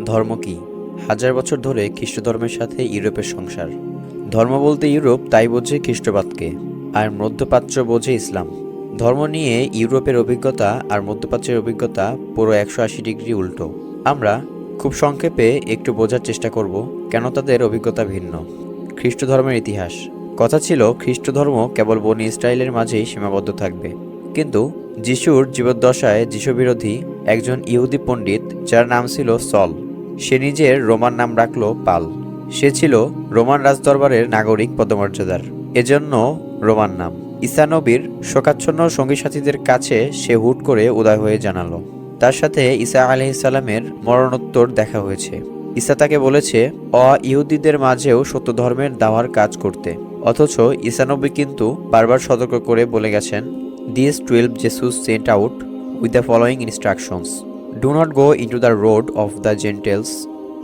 ধর্ম কি? হাজার বছর ধরে খ্রিস্ট ধর্মের সাথে ইউরোপের সংসার। ধর্ম বলতে ইউরোপ তাই বোঝে খ্রিস্টবাদকে, আর মধ্যপ্রাচ্য বোঝে ইসলাম। ধর্ম নিয়ে ইউরোপের অভিজ্ঞতা আর মধ্যপ্রাচ্যের অভিজ্ঞতা পুরো 180 ডিগ্রি উল্টো। আমরা খুব সংক্ষেপে একটু বোঝার চেষ্টা করব কেন তাদের অভিজ্ঞতা ভিন্ন। খ্রিস্ট ধর্মের ইতিহাস। কথা ছিল খ্রিস্ট ধর্ম কেবল বনি ইসরায়েলের মাঝেই সীমাবদ্ধ থাকবে, কিন্তু যিশুর জীবদ্দশায় যিশুবিরোধী একজন ইহুদি পণ্ডিত, যার নাম ছিল সল, সে নিজের রোমান নাম রাখল পাল। সে ছিল রোমান রাজদরবারের নাগরিক পদমর্যাদার, এজন্য রোমান নাম। ঈসা নবীর শোকাচ্ছন্ন সঙ্গী সাথীদের কাছে সে হুট করে উদয় হয়ে জানালো তার সাথে ঈসা আলাইহিসসালামের মরণোত্তর দেখা হয়েছে। ঈসা তাকে বলেছে ইহুদিদের মাঝেও সত্য ধর্মের দাওয়ার কাজ করতে। অথচ ঈসা নবী কিন্তু বারবার সতর্ক করে বলে গেছেন, These 12 Jesus sent out with the following instructions: Do not go into the road of the Gentiles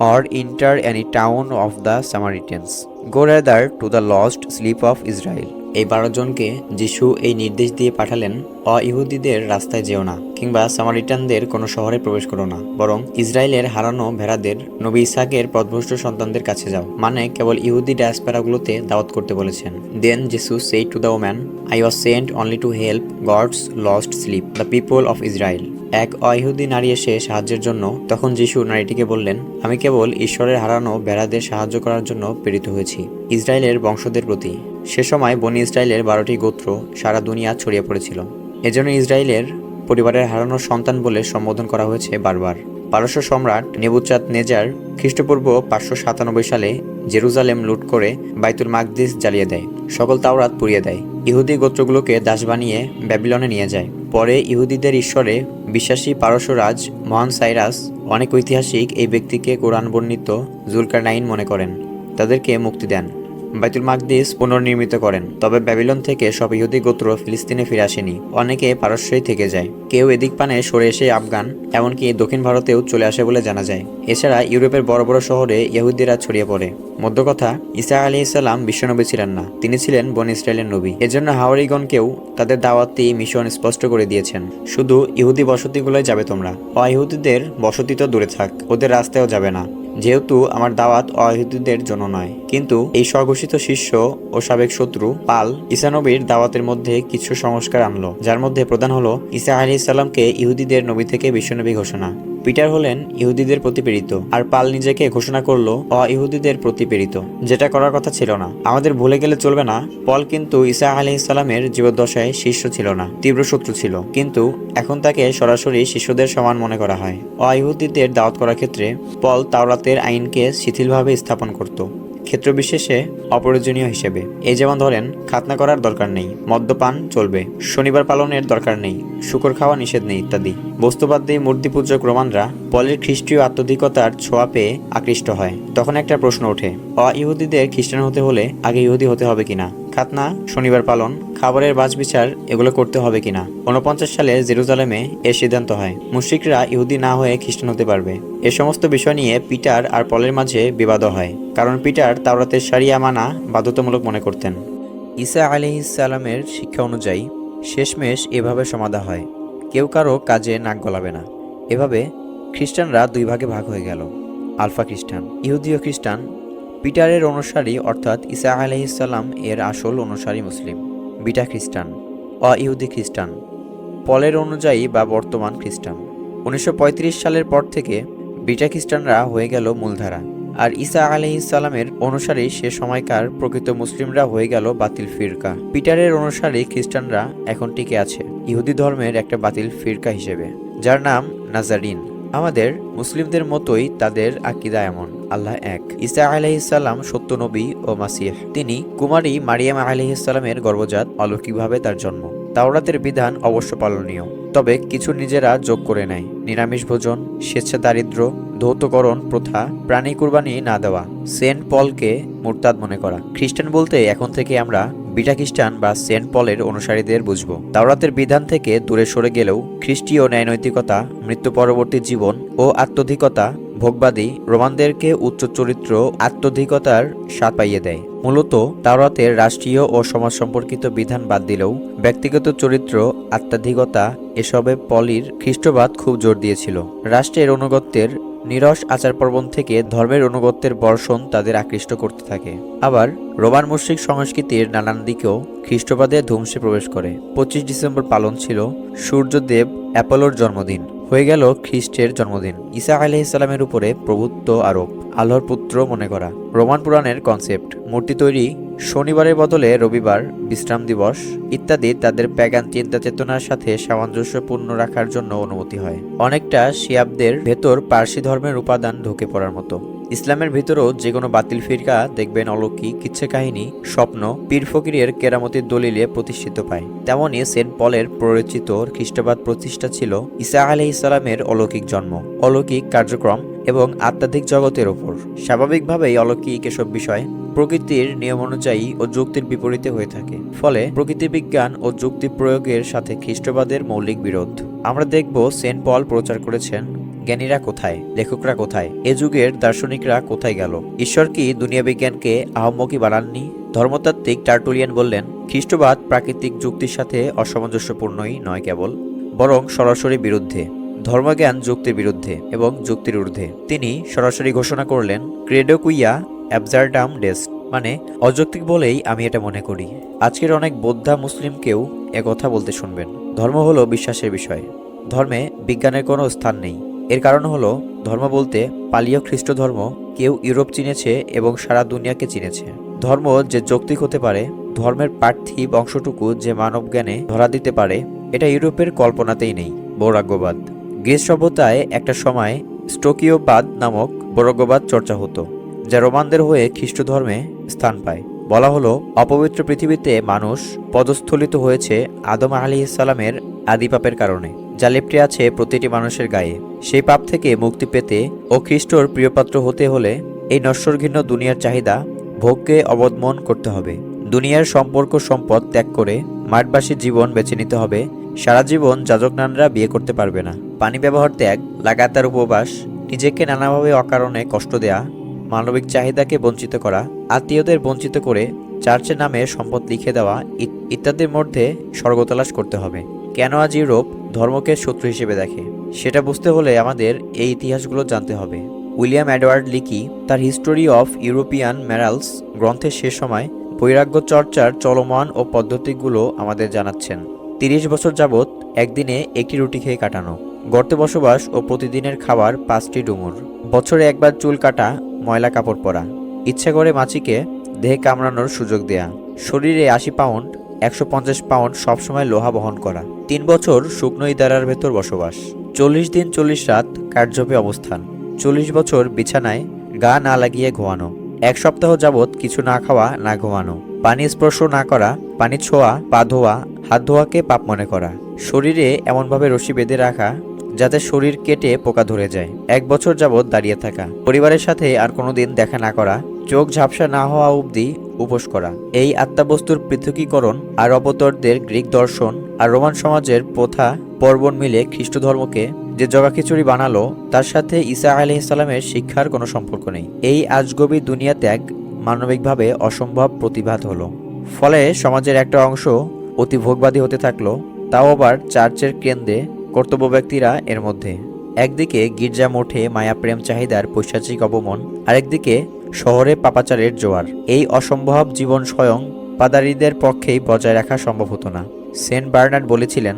or enter any town of the Samaritans. Go rather to the lost sheep of Israel. এই 12 জনকে যিশু এই নির্দেশ দিয়ে পাঠালেন, ইহুদিদের রাস্তায় যেও না, কিংবা সামারিটানদের কোনো শহরে প্রবেশ করো না, বরং ইসরায়েলের হারানো ভেড়াদের, নবী ইসাকের পথভ্রষ্ট সন্তানদের কাছে যাও। মানে কেবল ইহুদি ডায়াসপোরাগুলোতে দাওয়াত করতে বলেছেন। দেন যিশু said to the woman, I was sent only to help God's lost sheep, the people of Israel. এক অইহুদি নারী এসে সাহায্যের জন্য, তখন যিশু নারীটিকে বললেন, আমি কেবল ঈশ্বরের হারানো ভেড়াদের সাহায্য করার জন্য প্রেরিত হয়েছি, ইসরায়েলের বংশদের প্রতি। সে সময় বনি ইসরায়েলের 12টি গোত্র সারা দুনিয়া ছড়িয়ে পড়েছিল। এজন্য ইসরায়েলের পরিবারের হারানো সন্তান বলে সম্বোধন করা হয়েছে বারবার। পারস্য সম্রাট নেবুচাদনেজার খ্রিস্টপূর্ব 597 সালে জেরুজালেম লুট করে বাইতুল মাকদিস জ্বালিয়ে দেয়, সকল তাওরাত পুড়িয়ে দেয়, ইহুদি গোত্রগুলোকে দাস বানিয়ে ব্যাবিলনে নিয়ে যায়। পরে ইহুদিদের ঈশ্বরে বিশ্বাসী পারস্য রাজ মহান সাইরাস, অনেক ঐতিহাসিক এই ব্যক্তিকে কোরআন বর্ণিত জুলকারনাইন মনে করেন, তাদেরকে মুক্তি দেন, বাইতুল মাকদিস পুনর্নির্মিত করেন। তবে ব্যাবিলন থেকে সব ইহুদি গোত্র ফিলিস্তিনে ফিরে আসেনি, অনেকে পারস্যই থেকে যায়, কেউ এদিক পানে সরে এসে আফগান, এমনকি দক্ষিণ ভারতেও চলে আসে বলে জানা যায়। এছাড়া ইউরোপের বড় বড় শহরে ইহুদিরা ছড়িয়ে পড়ে। মধ্যকথা, ঈসা আলাইহিসসালাম বিশ্বনবী ছিলেন না, তিনি ছিলেন বনী ইসরায়েলের নবী। এজন্য হাওয়ারিগণকেও তাদের দাওয়াতি মিশন স্পষ্ট করে দিয়েছেন, শুধু ইহুদি বসতিগুলোয় যাবে তোমরা, ইহুদিদের বসতি তো দূরে থাক, ওদের রাস্তায়ও যাবে না, যেহেতু আমার দাওয়াত ইহুদিদের জন্য নয়। কিন্তু এই স্বঘোষিত শিষ্য ও সাবেক শত্রু পাল ঈসা নবীর দাওয়াতের মধ্যে কিছু সংস্কার আনলো, যার মধ্যে প্রধান হলো ঈসা আলাইহিসসালামকে ইহুদিদের নবী থেকে বিশ্বনবী ঘোষণা। পিটার হলেন ইহুদিদের প্রতি প্রেরিত, আর পাল নিজেকে ঘোষণা করলো ইহুদিদের প্রতি প্রেরিত, যেটা করার কথা ছিল না। আমাদের ভুলে গেলে চলবে না, পল কিন্তু ঈসা আলাইহিসসালামের জীবদ্দশায় শিষ্য ছিল না, তীব্র শত্রু ছিল, কিন্তু এখন তাকে সরাসরি শিষ্যদের সমান মনে করা হয়। ইহুদিদের দাওয়াত করার ক্ষেত্রে পল তাওরাতের আইনকে শিথিলভাবে স্থাপন করত, ক্ষেত্রবিশেষে অপ্রয়োজনীয় হিসেবে। এই যেমন ধরেন, খাতনা করার দরকার নেই, মদ্যপান চলবে, শনিবার পালনের দরকার নেই, শুকর খাওয়া নিষেধ নেই ইত্যাদি। বস্তুবাদী মূর্তিপূজক রোমানরা পলের খ্রিস্টীয় আত্মধিকতার ছোঁয়া পেয়ে আকৃষ্ট হয়। তখন একটা প্রশ্ন ওঠে, ইহুদিদের খ্রিস্টান হতে হলে আগে ইহুদি হতে হবে কিনা? খাতনা, শনিবার পালন, খাবারের বাছবিচার এগুলো করতে হবে কিনা? 49 সালে জেরুজালেমে এর সিদ্ধান্ত হয়, মুশরিকরা ইহুদি না হয়ে খ্রিস্টান হতে পারবে। এ সমস্ত বিষয় নিয়ে পিটার আর পলের মাঝে বিবাদ হয়, কারণ পিটার তাওরাতের শরিয়া মানা বাধ্যতামূলক মনে করতেন। ঈসা আলাইহিসসালামের শিক্ষা অনুযায়ী শেষমেশ এভাবে সমাধা হয়, কেউ কারো কাজে নাক গলাবে না। এভাবে খ্রিস্টানরা 2 ভাগে ভাগ হয়ে গেল, আলফা খ্রিস্টান, ইহুদি ও খ্রিস্টান। পিটারের অনুসারী অর্থাৎ ঈসা আলাইহিসসালাম এর আসল অনুসারী মুসলিম। বিটা খ্রিস্টান, ইহুদি খ্রিস্টান, পলের অনুযায়ী বা বর্তমান খ্রিস্টান। 1935 সালের পর থেকে বিটা খ্রিস্টানরা হয়ে গেল মূলধারা, আর ঈসা আলাইহিসসালামের অনুসারী সে সময়কার প্রকৃত মুসলিমরা হয়ে গেল বাতিল ফিরকা। পিটারের অনুসারী খ্রিস্টানরা এখন টিকে আছে ইহুদি ধর্মের একটা বাতিল ফিরকা হিসেবে, যার নাম নাজারিন। আমাদের মুসলিমদের মতোই তাদের আকীদা এমন, আল্লাহ এক, ঈসা আলাইহিসসালাম সত্য নবী ও মাসিহ। তিনি কুমারী মারিয়াম আলাইহিসসালামের গর্ভজাত, অলৌকিকভাবে তার জন্ম। তাওরাতের বিধান অবশ্য পালনীয়, তবে কিছু নিজেরা যোগ করে নেয়, নিরামিষ ভোজন, স্বেচ্ছা দারিদ্র, ধৌতকরণ প্রথা, প্রাণী কুরবানি না দেওয়া, সেন্ট পলকে মুরতাদ মনে করা। খ্রিস্টান বলতে এখন থেকে আমরা বিটা খ্রিস্টান বা সেন্ট পলের অনুসারীদের বুঝব। তাওরাতের বিধান থেকে দূরে সরে গেলেও খ্রিস্টীয় ন্যায়নৈতিকতা, মৃত্যু পরবর্তী জীবন ও আত্মধিকতা ভোগবাদী রোমানদেরকে উচ্চ চরিত্র আত্মধিকতার স্বাদ পাইয়ে দেয়। মূলত তাওরাতের রাষ্ট্রীয় ও সমাজ সম্পর্কিত বিধান বাদ দিলেও ব্যক্তিগত চরিত্র, আত্মাধিকতা এসবে পলির খ্রিস্টবাদ খুব জোর দিয়েছিল। রাষ্ট্রের অনুগত্যের নিরস আচার পার্বণ থেকে ধর্মের অনুগত্যের বর্ষণ তাদের আকৃষ্ট করতে থাকে। আবার রোমান মুশরিক সংস্কৃতির নানান দিকেও খ্রিস্টবাদে ধ্বংসে প্রবেশ করে। 25 ডিসেম্বর পালন ছিল সূর্যদেব অ্যাপোলোর জন্মদিন, হয়ে গেল খ্রিস্টের জন্মদিন। ঈসা আলাইহিসসালামের উপরে প্রভুত্ব আরোপ, আল্লাহর পুত্র মনে করা। রোমান পুরাণের কনসেপ্ট, মূর্তি তৈরি, শনিবারের বদলে রবিবার, বিশ্রাম দিবস ইত্যাদি তাদের প্যাগান চিন্তা চেতনার সাথে সামঞ্জস্যপূর্ণ রাখার জন্য অনুমতি হয়। অনেকটা শিয়াবদের ভেতর পার্সি ধর্মের উপাদান ঢুকে পড়ার মতো। ইসলামের ভিতরেও যে কোনো বাতিল ফিরকা দেখবেন অলৌকিক কিচ্ছা কাহিনী, স্বপ্ন, পীর ফকিরের কেরামতির দলিলে প্রতিষ্ঠিত পায়। তেমনি সেন্ট পলের প্ররোচিত খ্রিস্টবাদ প্রতিষ্ঠা ছিল ঈসা আলাইহিসসালামের অলৌকিক জন্ম, অলৌকিক কার্যক্রম এবং আধ্যাত্মিক জগতের ওপর। স্বাভাবিকভাবেই অলৌকিক এসব বিষয় প্রকৃতির নিয়ম অনুযায়ী ও যুক্তির বিপরীতে হয়ে থাকে। ফলে প্রকৃতি বিজ্ঞান ও যুক্তি প্রয়োগের সাথে খ্রিস্টবাদের মৌলিক বিরোধ। আমরা দেখব সেন্ট পল প্রচার করেছেন জ্ঞানীরা কোথায়, লেখকরা কোথায়, এ যুগের দার্শনিকরা কোথায় গেল? ঈশ্বর কি দুনিয়া বিজ্ঞানকে আহম্মকি বানাননি? ধর্মতাত্ত্বিক টার্টুলিয়ান বললেন, খ্রিস্টবাদ প্রাকৃতিক যুক্তির সাথে অসামঞ্জস্যপূর্ণই নয় কেবল, বরং সরাসরি বিরুদ্ধে। ধর্মজ্ঞান যুক্তির বিরুদ্ধে এবং যুক্তির ঊর্ধ্বে। তিনি সরাসরি ঘোষণা করলেন, ক্রেডো কুইয়া অ্যাবসার্ডাম ডেস্ট, মানে অযৌক্তিক বলেই আমি এটা মনে করি। আজকের অনেক বৌদ্ধা মুসলিমকেও একথা বলতে শুনবেন। ধর্ম হলো বিশ্বাসের বিষয়, ধর্মে বিজ্ঞানের কোনো স্থান নেই। এর কারণ হলো ধর্ম বলতে পালীয় খ্রিস্ট ধর্ম কেউ ইউরোপ চিনেছে এবং সারা দুনিয়াকে চিনেছে। ধর্ম যে যৌক্তিক হতে পারে, ধর্মের পার্থিব অংশটুকু যে মানব জ্ঞানে ধরা দিতে পারে, এটা ইউরোপের কল্পনাতেই নেই। বৈরাগ্যবাদ। গ্রিস সভ্যতায় একটা সময় স্টোকীয়বাদ নামক বৈরাগ্যবাদ চর্চা হতো, যা রোমানদের হয়ে খ্রিস্ট ধর্মে স্থান পায়। বলা হলো অপবিত্র পৃথিবীতে মানুষ পদস্থলিত হয়েছে আদম আলাইহিসসালামের আদি পাপের কারণে, যা লেপ্টে আছে প্রতিটি মানুষের গায়ে। সেই পাপ থেকে মুক্তি পেতে ও খ্রিস্টর প্রিয়পাত্র হতে হলে এই নশ্বরঘৃণ্য দুনিয়ার চাহিদা ভোগকে অবদমন করতে হবে। দুনিয়ার সম্পর্ক সম্পদ ত্যাগ করে মাঠবাসী জীবন বেছে নিতে হবে। সারা জীবন যাজকনানরা বিয়ে করতে পারবে না। পানি ব্যবহার ত্যাগ, লাগাতার উপবাস, নিজেকে নানাভাবে অকারণে কষ্ট দেয়া, মানবিক চাহিদাকে বঞ্চিত করা, আত্মীয়দের বঞ্চিত করে চার্চের নামে সম্পদ লিখে দেওয়া ইত্যাদির মধ্যে স্বর্গতলাশ করতে হবে। কেন আজ ইউরোপ ধর্মকে শত্রু হিসেবে দেখে, সেটা বুঝতে হলে আমাদের এই ইতিহাসগুলো জানতে হবে। উইলিয়াম এডওয়ার্ড লিকি তার হিস্টোরি অফ ইউরোপিয়ান ম্যারালস গ্রন্থের শেষ সময় বৈরাগ্য চর্চার চলমান ও পদ্ধতিগুলো আমাদের জানাচ্ছেন। 30 বছর যাবৎ একদিনে একটি রুটি খেয়ে কাটানো, গর্তে বসবাস ও প্রতিদিনের খাবার 5টি ডুমুর, বছরে একবার চুল কাটা, ময়লা কাপড় পরা, ইচ্ছা করে মাছিকে দেহে কামড়ানোর সুযোগ দেয়া, শরীরে 80 পাউন্ড 150 পাউন্ড সবসময় লোহা বহন করা, 3 বছর শুকনো ইদারার ভেতর বসবাস, 40 দিন 40 রাত কার্যপে অবস্থান, 40 বছর বিছানায় গা না লাগিয়ে ঘুমানো, 1 সপ্তাহ যাবৎ কিছু না খাওয়া না ঘুমানো, পানি স্পর্শ না করা, পানি ছোঁয়া, পা ধোয়া, হাত ধোয়াকে পাপ মনে করা, শরীরে এমনভাবে রশি বেঁধে রাখা যাতে শরীর কেটে পোকা ধরে যায়, 1 বছর যাবৎ দাঁড়িয়ে থাকা, পরিবারের সাথে আর কোনোদিন দেখা না করা, চোখ ঝাপসা না হওয়া অবধি উপোস করা। এই আত্মাবস্তুর পৃথকীকরণ আর অবতরদের গ্রিক দর্শন আর রোমান সমাজের প্রথা পর্বণ মিলে খ্রিস্ট ধর্মকে যে জগাখিচুড়ি বানালো, তার সাথে ঈসা আলাইহিসসালামের শিক্ষার কোনো সম্পর্ক নেই। এই আজগবি দুনিয়া ত্যাগ মানবিকভাবে অসম্ভব প্রতিবাদ হলো। ফলে সমাজের একটা অংশ অতি ভোগবাদী হতে থাকলো, তাও আবার চার্চের কেন্দ্রে কর্তব্য ব্যক্তিরা এর মধ্যে। একদিকে গির্জা মঠে মায়া প্রেম চাহিদার পৈশাচিক অবমন, আরেকদিকে শহরে পাপাচারের জোয়ার। এই অসম্ভব জীবন স্বয়ং পাদারিদের পক্ষেই বজায় রাখা সম্ভব হতো না। সেন্ট বার্নার্ড বলেছিলেন,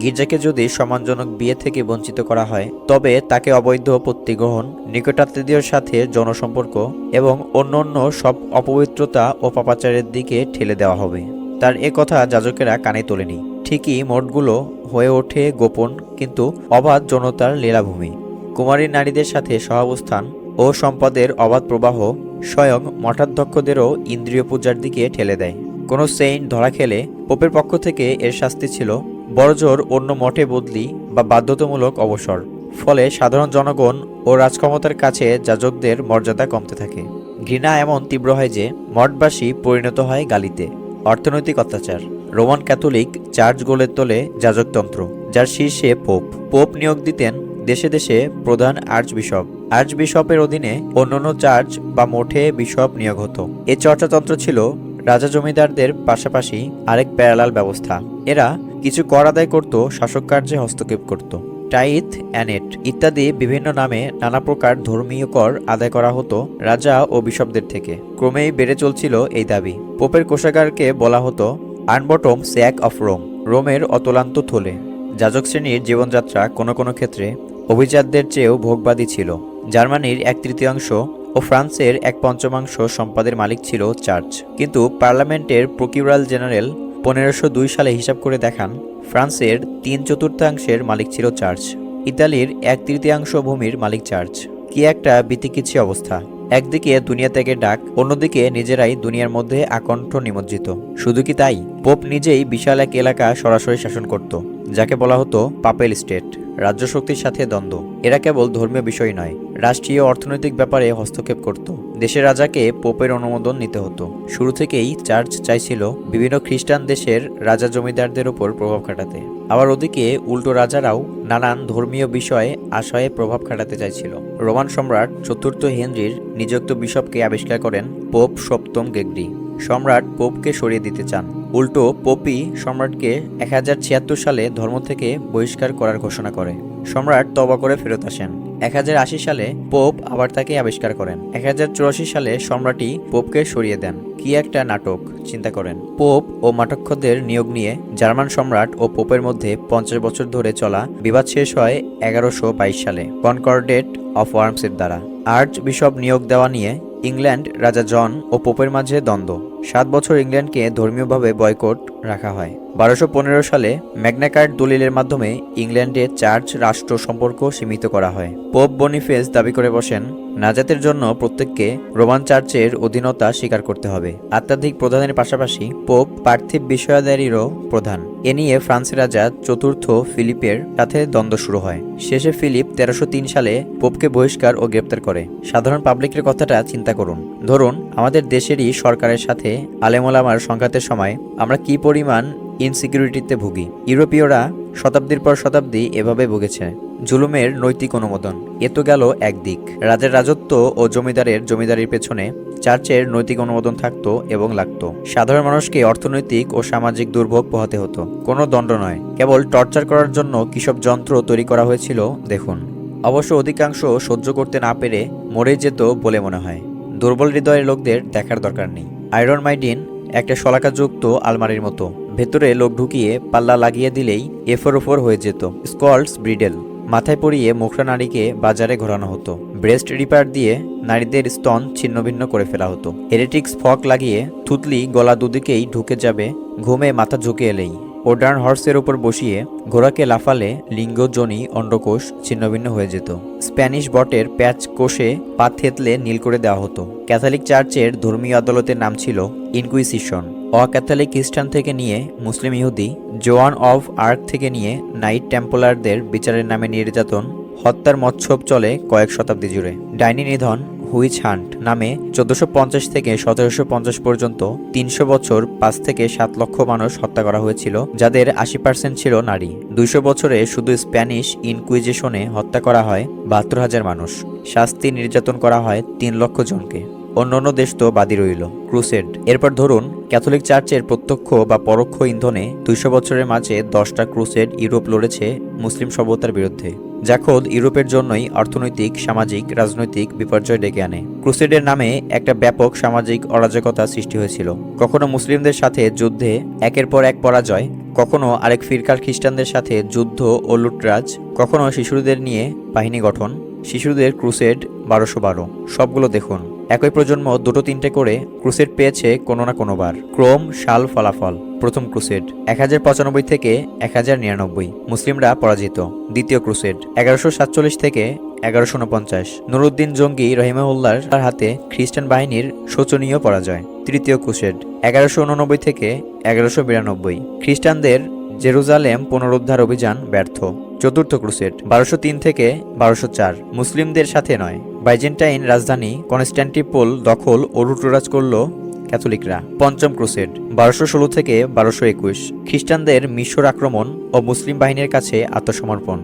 গির্জাকে যদি সম্মানজনক বিয়ে থেকে বঞ্চিত করা হয়, তবে তাকে অবৈধ পত্নীগ্রহণ, নিকটাত্মীয়দের সাথে যৌনসম্পর্ক এবং অন্যান্য সব অপবিত্রতা ও পাপাচারের দিকে ঠেলে দেওয়া হবে। তার এ কথা যাজকেরা কানে তোলেনি। ঠিকই মঠগুলো হয়ে ওঠে গোপন কিন্তু অবাধ যৌনতার লীলাভূমি। কুমারী নারীদের সাথে সহাবস্থান ও সম্পদের অবাধ প্রবাহ স্বয়ং মঠাধ্যক্ষদেরও ইন্দ্রিয় পূজার দিকে ঠেলে দেয়। কোনো সেইন্ট ধরা খেলে পোপের পক্ষ থেকে এর শাস্তি ছিল বড়জোর অন্য মঠে বদলি বা বাধ্যতামূলক অবসর। ফলে সাধারণ জনগণ ও রাজক্ষমতার কাছে যাজকদের মর্যাদা কমতে থাকে। ঘৃণা এমন তীব্র হয় যে মঠবাসী পরিণত হয় গালিতে। অর্থনৈতিক অত্যাচার। রোমান ক্যাথলিক চার্চ গড়ে তোলে যাজকতন্ত্র, যার শীর্ষে পোপ। পোপ নিয়োগ দিতেন দেশে দেশে প্রধান আর্চবিশপ। আর্চবিশপের অধীনে অন্যান্য চার্চ বা মঠে বিশপ নিয়োগ হতো। এ চর্চাতন্ত্র ছিল রাজা জমিদারদের পাশাপাশি আরেক প্যারালাল ব্যবস্থা। এরা কিছু কর আদায় করত, শাসক কার্যে হস্তক্ষেপ করত। টাইথ অ্যানেট ইত্যাদি বিভিন্ন নামে নানা প্রকার ধর্মীয় কর আদায় করা হতো রাজা ও বিশপদের থেকে। ক্রমেই বেড়ে চলছিল এই দাবি। পোপের কোষাগারকে বলা হতো আনবটম স্যাক অফ রোম, রোমের অতলান্ত থলে। যাজক শ্রেণীর জীবনযাত্রা কোনো কোনো ক্ষেত্রে অভিজাতদের চেয়েও ভোগবাদী ছিল। জার্মানির 1/3 ও ফ্রান্সের 1/5 সম্পদের মালিক ছিল চার্চ। কিন্তু পার্লামেন্টের প্রকিউরাল জেনারেল 1502 সালে হিসাব করে দেখান ফ্রান্সের 3/4 মালিক ছিল চার্চ। ইতালির 1/3 ভূমির মালিক চার্চ। কি একটা বিতিকিচ্ছি অবস্থা! একদিকে দুনিয়া ত্যাগের ডাক, অন্যদিকে নিজেরাই দুনিয়ার মধ্যে আকণ্ঠ নিমজ্জিত। শুধু কি তাই, পোপ নিজেই বিশাল এক এলাকা সরাসরি শাসন করত, যাকে বলা হতো পাপেল স্টেট। রাজ্য শক্তির সাথে দ্বন্দ্ব। এরা কেবল ধর্মীয় বিষয় নয়, রাষ্ট্রীয় অর্থনৈতিক ব্যাপারে হস্তক্ষেপ করত। দেশের রাজাকে পোপের অনুমোদন নিতে হতো। শুরু থেকেই চার্চ চাইছিল বিভিন্ন খ্রিস্টান দেশের রাজা জমিদারদের ওপর প্রভাব খাটাতে। আবার ওদিকে উল্টো রাজারাও নানান ধর্মীয় বিষয়ে আশয়ে প্রভাব খাটাতে চাইছিল। রোমান সম্রাট চতুর্থ হেনরির নিযুক্ত বিশপকে আবিষ্কার করেন পোপ সপ্তম গ্রেগরি। সম্রাট পোপকে সরিয়ে দিতে চান। উল্টো পোপই সম্রাটকে 1076 সালে ধর্ম থেকে বহিষ্কার করার ঘোষণা করে। সম্রাট তওবা করে ফেরত আসেন। 1080 সালে পোপ আবার তাকে আবিষ্কার করেন। 1084 সালে সম্রাটই পোপকে সরিয়ে দেন। কি একটা নাটক, চিন্তা করেন। পোপ ও মাঠক্ষদের নিয়োগ নিয়ে জার্মান সম্রাট ও পোপের মধ্যে 50 বছর ধরে চলা বিবাদ শেষ হয় 1122 সালে কনকর্ডেট অফ ওয়ার্মসের দ্বারা। আর্চ বিশপ নিয়োগ দেওয়া নিয়ে ইংল্যান্ড রাজা জন ও পোপের মাঝে দ্বন্দ্ব। 7 বছর ইংল্যান্ডকে ধর্মীয়ভাবে বয়কট রাখা হয়। 1215 সালে ম্যাগনা কার্টা দলিলের মাধ্যমে ইংল্যান্ডে চার্চ রাষ্ট্র সম্পর্ক সীমিত করা হয়। পোপ বনিফেস দাবি করে বসেন, নাজাতের জন্য প্রত্যেককে রোমান চার্চের অধীনতা স্বীকার করতে হবে। আধ্যাত্মিক প্রধানের পাশাপাশি পোপ পার্থিব বিষয়াদারিরও প্রধান। এ নিয়ে ফ্রান্সের রাজা চতুর্থ ফিলিপের সাথে দ্বন্দ্ব শুরু হয়। শেষে ফিলিপ 1303 সালে পোপকে বহিষ্কার ও গ্রেপ্তার করে। সাধারণ পাবলিকের কথাটা চিন্তা করুন। ধরুন আমাদের দেশেরই সরকারের সাথে আলেমোলামার সংঘাতের সময় আমরা কি পরিমাণ ইনসিকিউরিটিতে ভুগি। ইউরোপীয়রা শতাব্দীর পর শতাব্দী এভাবে ভুগেছে। জুলুমের নৈতিক অনুমোদন। এ তো গেল একদিক। রাজার রাজত্ব ও জমিদারের জমিদারির পেছনে চার্চের নৈতিক অনুমোদন থাকতো এবং লাগতো। সাধারণ মানুষকে অর্থনৈতিক ও সামাজিক দুর্ভোগ পোহাতে হতো। কোনো দণ্ড নয়, কেবল টর্চার করার জন্য কিসব যন্ত্র তৈরি করা হয়েছিল দেখুন। অবশ্য অধিকাংশ সহ্য করতে না পেরে মরে যেত বলে মনে হয়। দুর্বল হৃদয়ের লোকদের দেখার দরকার নেই। আয়রন মাইডিন একটা শলাকাযুক্ত আলমারির মতো। ভেতরে লোক ঢুকিয়ে পাল্লা লাগিয়ে দিলেই এফোর ওফর হয়ে যেত। স্কল্টস ব্রিডেল মাথায় পরিয়ে মুখরা নারীকে বাজারে ঘোরানো হতো। ব্রেস্ট রিপার দিয়ে নারীদের স্তন ছিন্নভিন্ন করে ফেলা হতো। হেরেটিক্স ফক লাগিয়ে থুতলি গলা দুদিকেই ঢুকে যাবে ঘুমে মাথা ঝুঁকে এলেই। ওডার্ন হর্সের উপর বসিয়ে ঘোড়াকে লাফালে লিঙ্গ, যোনি, অন্ডকোষ ছিন্নভিন্ন হয়ে যেত। স্প্যানিশ বটের প্যাচ কোষে পা থেতলে নীল করে দেওয়া হতো। ক্যাথলিক চার্চের ধর্মীয় আদালতের নাম ছিল ইনকুইসিশন। অক্যাথলিক খ্রিস্টান থেকে নিয়ে মুসলিম ইহুদি, জোয়ান অফ আর্ক থেকে নিয়ে নাইট টেম্পলারদের বিচারের নামে নির্যাতন, হত্যার মৎসব চলে কয়েক শতাব্দী জুড়ে। ডাইনি নিধন, হুইচ হান্ট নামে 1450 থেকে 1750 পর্যন্ত 300 বছর 5 থেকে 7 লক্ষ মানুষ হত্যা করা হয়েছিল, যাদের 80% ছিল নারী। 200 বছরে শুধু স্প্যানিশ ইনকুইজিশনে হত্যা করা হয় 72,000 মানুষ। শাস্তি নির্যাতন করা হয় 3 লক্ষ জনকে। অন্যান্য দেশ তো বাদই রইল। ক্রুসেড। এরপর ধরুন ক্যাথলিক চার্চের প্রত্যক্ষ বা পরোক্ষ ইন্ধনে 200 বছরের মাঝে 10টা ক্রুসেড ইউরোপ লড়েছে মুসলিম সভ্যতার বিরুদ্ধে, যা খোদ ইউরোপের জন্যই অর্থনৈতিক, সামাজিক, রাজনৈতিক বিপর্যয় ডেকে আনে। ক্রুসেডের নামে একটা ব্যাপক সামাজিক অরাজকতা সৃষ্টি হয়েছিল। কখনো মুসলিমদের সাথে যুদ্ধে একের পর এক পরাজয়, কখনো আরেক ফিরকার খ্রিস্টানদের সাথে যুদ্ধ ও লুটরাজ, কখনো শিশুদের নিয়ে বাহিনী গঠন। শিশুদের ক্রুসেড 1212। সবগুলো দেখুন। একই প্রজন্ম 2-3টে করে ক্রুসেড পেয়েছে কোনো না কোনোবার। ক্রম, সাল, ফলাফল। প্রথম ক্রুসেড 1095 থেকে 1099 মুসলিমরা পরাজিত। দ্বিতীয় ক্রুসেড 1147 থেকে 1149 নুরুদ্দিন জঙ্গি রহিমাহুল্লাহর হাতে খ্রিস্টান বাহিনীর শোচনীয় পরাজয়। তৃতীয় ক্রুসেড 1189 থেকে 1192 খ্রিস্টানদের জেরুজালেম পুনরুদ্ধার অভিযান ব্যর্থ। চতুর্থ ক্রুসেড 1203 থেকে 1204 মুসলিমদের সাথে নয়, বাইজেন্টাইন রাজধানী কনস্ট্যান্টিনোপল দখল ও লুটরাজ করল ক্যাথলিকরা। পঞ্চম ক্রুসেড 1216 থেকে 1221 খ্রিস্টানদের মিশর আক্রমণ ও মুসলিম বাহিনীর কাছে আত্মসমর্পণ।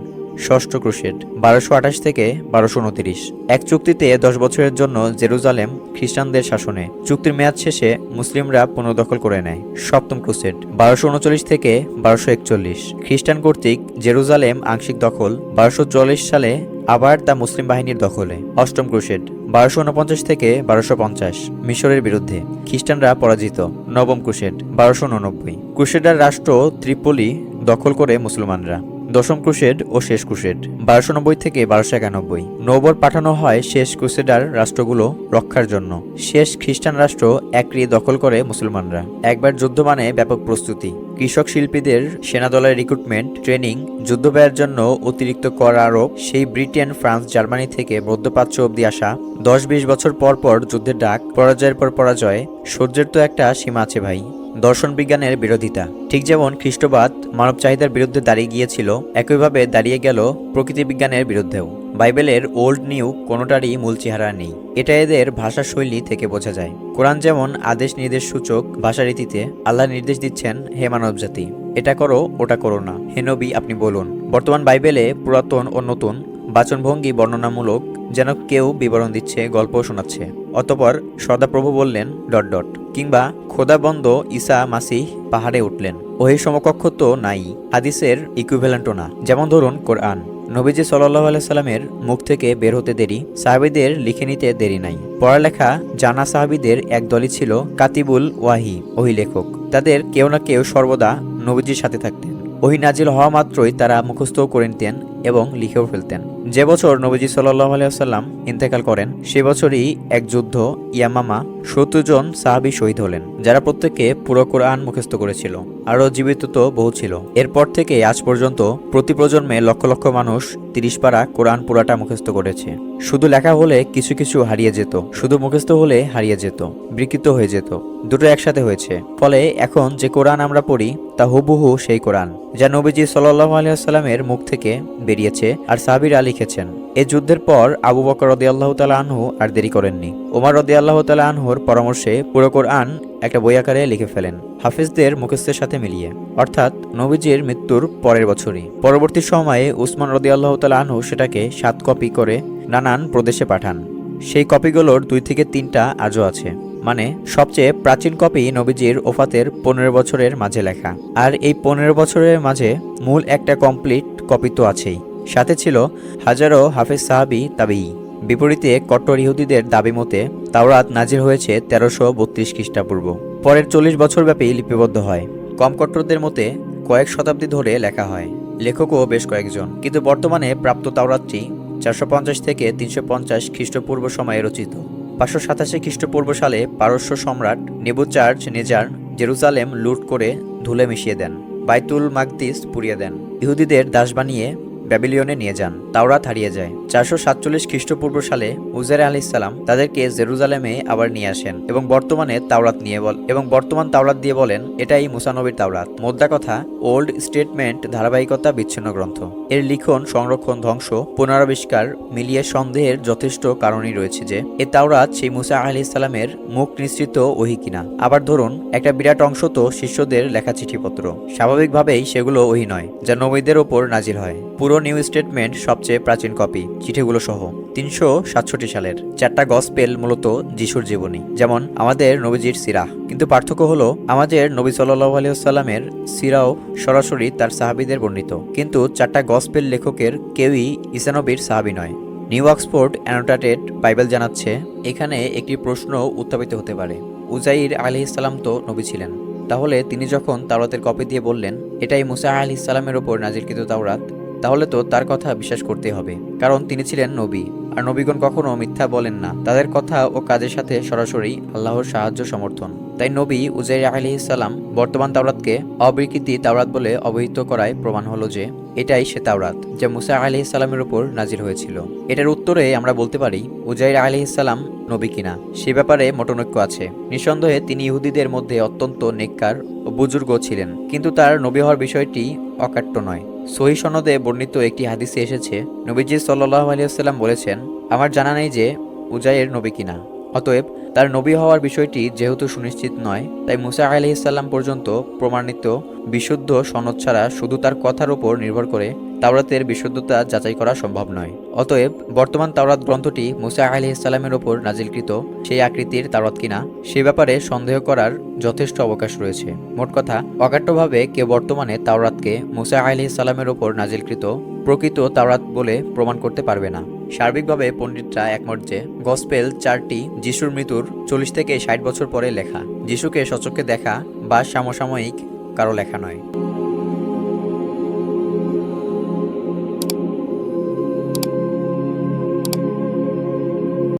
ষষ্ঠ ক্রুসেড 1228 থেকে 1229। এক চুক্তিতে 10 বছরের জন্য জেরুজালেম খ্রিস্টানদের শাসনে, চুক্তির মেয়াদ শেষে মুসলিমরা পুনর্দখল করে নেয়। সপ্তম ক্রুসেড 1239 থেকে 1241, খ্রিস্টান কর্তৃক জেরুজালেম আংশিক দখল, 1244 সালে আবার তা মুসলিম বাহিনীর দখলে। অষ্টম ক্রুসেড 1249 থেকে 1250, মিশরের বিরুদ্ধে, খ্রিস্টানরা পরাজিত। নবম ক্রুসেড 1289, ক্রুসেডার রাষ্ট্র ত্রিপোলি দখল করে মুসলমানরা। দশম ক্রুসেড ও শেষ ক্রুসেড 1290 থেকে 1291, নৌবর পাঠানো হয় শেষ ক্রুসেডার রাষ্ট্রগুলো রক্ষার জন্য। শেষ খ্রিস্টান রাষ্ট্র একরি দখল করে মুসলমানরা। একবার যুদ্ধ মানে ব্যাপক প্রস্তুতি, কৃষক শিল্পীদের সেনাদলের রিক্রুটমেন্ট, ট্রেনিং, যুদ্ধ ব্যয়ের জন্য অতিরিক্ত কর আরোপ, সেই ব্রিটেন, ফ্রান্স, জার্মানি থেকে মধ্যপ্রাচ্য অবধি আসা 10-20 বছর পর পর যুদ্ধের ডাক, পরাজয়ের পর পরাজয়। সূর্যের তো একটা সীমা আছে ভাই। দর্শন বিজ্ঞানের বিরোধিতা, ঠিক যেমন খ্রিস্টবাদ মানব চাহিদার বিরুদ্ধে দাঁড়িয়ে গিয়েছিল, একইভাবে দাঁড়িয়ে গেল প্রকৃতি বিজ্ঞানের বিরুদ্ধেও। বাইবেলের ওল্ড নিউ কোনোটারই মূল চেহারা নেই, এটা এদের ভাষা শৈলী থেকে বোঝা যায়। কোরআন যেমন আদেশ নির্দেশ সূচক ভাষারীতিতে আল্লাহ নির্দেশ দিচ্ছেন, হে মানবজাতি, এটা করো ওটা করো না, হে নবী আপনি বলুন। বর্তমান বাইবেলে পুরাতন ও নতুন বাচনভঙ্গি বর্ণনামূলক, যেন কেউ বিবরণ দিচ্ছে, গল্প শোনাচ্ছে। অতপর সদাপ্রভু বললেন ... কিংবা খোদাবন্দ ঈসা মাসিহ পাহাড়ে উঠলেন। ওই সমকক্ষ তো নাই, হাদিসের ইকুইভ্যালেন্টও না। যেমন ধরুন কোরআন, নবীজি সাল্লাল্লাহু আলাইহি সাল্লামের মুখ থেকে বের হতে দেরি, সাহাবীদের লিখে নিতে দেরি নাই। পড়ালেখা জানা সাহাবীদের এক দলই ছিল কাতিবুল ওয়াহি, ওহি লেখক। তাদের কেউ না কেউ সর্বদা নবীজির সাথে থাকতেন। ওহি নাজিল হওয়া মাত্রই তারা মুখস্থ করে নিতেন এবং লিখেও ফেলতেন। যে বছর নবীজি সাল্লাল্লাহু আলাইহি ওয়াসাল্লাম ইন্তেকাল করেন, সে বছরই এক যুদ্ধ ইয়ামামা 70 জন সাহাবী শহীদ হলেন, যারা প্রত্যেকে পুরো কোরআন মুখস্থ করেছিল। আরও জীবিত তো বহু ছিল। এরপর থেকে আজ পর্যন্ত প্রতি প্রজন্মে লক্ষ লক্ষ মানুষ 30 পারা কোরআন পুরাটা মুখস্থ করেছে। শুধু লেখা হলে কিছু কিছু হারিয়ে যেত, শুধু মুখস্থ হলে হারিয়ে যেত, বিকৃত হয়ে যেত। দুটো একসাথে হয়েছে। ফলে এখন যে কোরআন আমরা পড়ি তা হুবহু সেই কোরআন, যা নবীজি সাল্লাল্লাহু আলাইহি ওয়াসাল্লামের মুখ থেকে বেরিয়েছে আর সাহাবীরা লিখেছেন। এই যুদ্ধের পর আবু বকর রাদিয়াল্লাহু তাআলা আনহু আর দেরি করেননি। ওমর রাদিয়াল্লাহু তাআলা আনহুর পরামর্শে পুরো কোরআন একটা বই আকারে লিখে ফেলেন, হাফেজদের মুখস্থের সাথে মিলিয়ে, অর্থাৎ নবীজির মৃত্যুর পরের বছরই। পরবর্তী সময়ে উসমান রাদিয়াল্লাহু তাআলা আনহু সেটাকে 7 কপি করে নানান প্রদেশে পাঠান। সেই কপিগুলোর 2 থেকে 3টা আজও আছে। মানে সবচেয়ে প্রাচীন কপি নবীজির ওফাতের 15 বছরের মাঝে লেখা। আর এই 15 বছরের মাঝে মূল একটা কমপ্লিট কপি তো আছেই, সাথে ছিল হাজারো হাফেজ সাহাবী তাবেঈ। বিপরীতে কট্টর ইহুদিদের দাবি মতে তাওরাত নাজিল হয়েছে 1332 খ্রিস্টপূর্ব। পরের 40 বছরব্যাপী লিপিবদ্ধ হয়। কম কট্টরদের মতে কয়েক শতাব্দী ধরে লেখা হয়, লেখকও বেশ কয়েকজন। কিন্তু বর্তমানে প্রাপ্ত তাওরাতটি 450 থেকে 350 খ্রিস্টপূর্ব সময়ে রচিত। 587 খ্রিস্টপূর্ব সালে পারস্য সম্রাট নেবুচার্জ নেজার জেরুজালেম লুট করে ধুলে মিশিয়ে দেন, বাইতুল মাকদিস পুড়িয়ে দেন, ইহুদিদের দাস বানিয়ে ব্যাবিলিয়নে নিয়ে যান। তাওরাত হারিয়ে যায়। 447 খ্রিস্টপূর্ব সালে উজাইর আলাইহিস সালাম তাদেরকে জেরুজালেমে আবার নিয়ে আসেন এবং বর্তমান তাওরাত দিয়ে বলেন, এটাই মুসা নবীর তাওরাত। মোদ্দা কথা, ওল্ড স্টেটমেন্ট ধারাবাহিকতা বিচ্ছিন্ন গ্রন্থ। এর লিখন, সংরক্ষণ, ধ্বংস, পুনরাবিষ্কার মিলিয়ে সন্দেহের যথেষ্ট কারণই রয়েছে যে এ তাওরাত সেই মুসা আলাইহিস সালামের মুখ নিঃসৃত ওহী কিনা। আবার ধরুন, একটা বিরাট অংশ তো শিষ্যদের লেখা চিঠিপত্র, স্বাভাবিকভাবেই সেগুলো ওহী নয়, যা নবীদের ওপর নাজিল হয়। পুরো নিউ স্টেটমেন্ট সবচেয়ে প্রাচীন কপি, চিঠিগুলো সহ 367 সালের। 4টা গসপেল মূলত যিশুর জীবনী, যেমন আমাদের নবীজির সিরাহ। কিন্তু পার্থক্য হলো, আমাদের নবী সাল্লাল্লাহু আলাইহি ওয়াসাল্লামের সিরাও সরাসরি তার সাহাবীদের বর্ণিত, কিন্তু 4টা গসপেল লেখকের কেউই ঈসা নবীর সাহাবী নয়। নিউ অক্সফোর্ড অ্যানোটেটেড বাইবেল জানাচ্ছে, এখানে একটি প্রশ্ন উত্থাপিত হতে পারে, উজাইর আলাইহিস সালাম তো নবী ছিলেন, তাহলে তিনি যখন তাওরাতের কপি দিয়ে বললেন এটাই মুসা আলাইহিস সালামের ওপর নাজিলকৃত তাওরাত, তাহলে তো তার কথা বিশ্বাস করতে হবে, কারণ তিনি ছিলেন নবী। আর নবীগণ কখনো মিথ্যা বলেন না, তাদের কথা ও কাজের সাথে সরাসরি আল্লাহর সাহায্য সমর্থন। তাই নবী উজাইর আলাইহিস সালাম বর্তমান তাওরাতকে অবিকৃতি তাওরাত বলে অবহিত করায় প্রমাণ হলো যে এটাই সে তাওরাত যা মুসা আলাইহিস সালামের উপর নাজিল হয়েছিল। এটার উত্তরে আমরা বলতে পারি, উজাইর আলাইহিস সালাম নবী কিনা সে ব্যাপারে মতনৈক্য আছে। নিঃসন্দেহে তিনি ইহুদিদের মধ্যে অত্যন্ত নেককার ও বুজুর্গ ছিলেন, কিন্তু তার নবী হওয়ার বিষয়টি অকাট্য নয়। সহিহ সনদে বর্ণিত একটি হাদিসে এসেছে, নবীজি সাল্লাল্লাহু আলাইহি ওয়াসাল্লাম বলেছেন, আমার জানা নেই যে উজাইর নবী কিনা। অতএব তার নবী হওয়ার বিষয়টি যেহেতু সুনিশ্চিত নয়, তাই মুসা আলাইহিস সালাম পর্যন্ত প্রমাণিত বিশুদ্ধ সনদ ছাড়া শুধু তার কথার উপর নির্ভর করে তাওরাতের বিশুদ্ধতা যাচাই করা সম্ভব নয়। অতএব বর্তমান তাওরাত গ্রন্থটি মুসা আলাইহিস সালামের ওপর নাজিলকৃত সেই আকৃতির তাওরাত কিনা সে ব্যাপারে সন্দেহ করার যথেষ্ট অবকাশ রয়েছে। মোট কথা, অকাট্যভাবে কেউ বর্তমানে তাওরাতকে মুসা আলাইহিস সালামের ওপর নাজিলকৃত প্রকৃত তাওরাত বলে প্রমাণ করতে পারবে না। সার্বিকভাবে পণ্ডিতরা একমত যে গসপেল চারটি যিশুর মৃত্যুর 40 থেকে 60 বছর পরে লেখা, যিশুকে সচক্ষে দেখা বা সমসাময়িক কারো লেখা নয়।